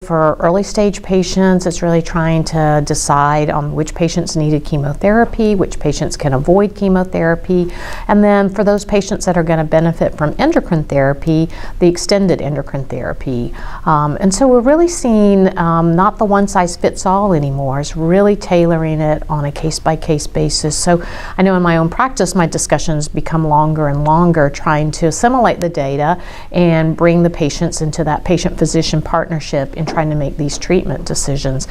for early stage patients. It's really trying to decide on which patients needed chemotherapy, which patients can avoid chemotherapy, and then for those patients that are going to benefit from endocrine therapy, the extended endocrine therapy. And so we're really seeing not the one size fits all anymore. It's really tailoring it on a case-by-case basis. So I know in my own practice, my discussions become longer and longer, trying to assimilate the data and bring the patients into that patient-physician partnership in trying to make these treatment decisions.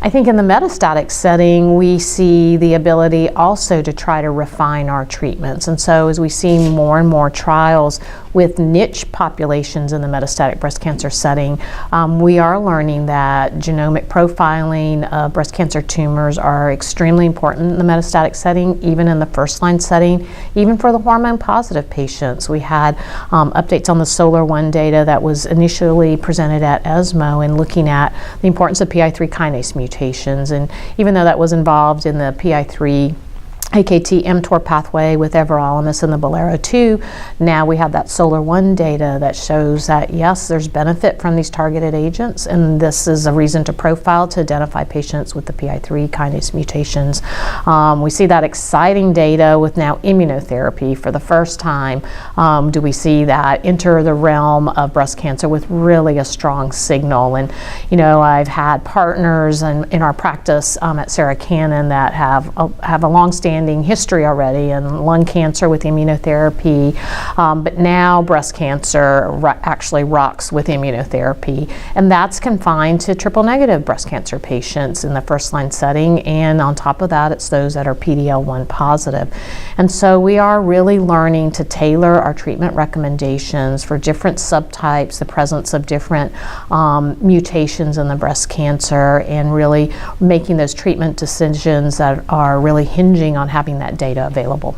I think in the metastatic setting, we see the ability also to try to refine our treatments. And so as we see more and more trials with niche populations in the metastatic breast cancer setting, we are learning that genomic profiling of breast cancer tumors are extremely important in the metastatic setting, even in the first-line setting, even for the hormone-positive patients. We had updates on the SOLAR-1 data that was initially presented at ESMO and looking at the importance of PI3 kinase mutations. And even though that was involved in the PI3 AKT mTOR pathway with everolimus and the Bolero-2, now we have that SOLAR-1 data that shows that yes, there's benefit from these targeted agents, and this is a reason to profile to identify patients with the PI3 kinase mutations. We see that exciting data with now immunotherapy for the first time. Do we see that enter the realm of breast cancer with really a strong signal? And you know, I've had partners in our practice at Sarah Cannon that have a long-standing history already in lung cancer with immunotherapy, but now breast cancer actually rocks with immunotherapy, and that's confined to triple-negative breast cancer patients in the first-line setting, and on top of that, it's those that are PD-L1 positive. And so we are really learning to tailor our treatment recommendations for different subtypes, the presence of different mutations in the breast cancer, and really making those treatment decisions that are really hinging on having that data available.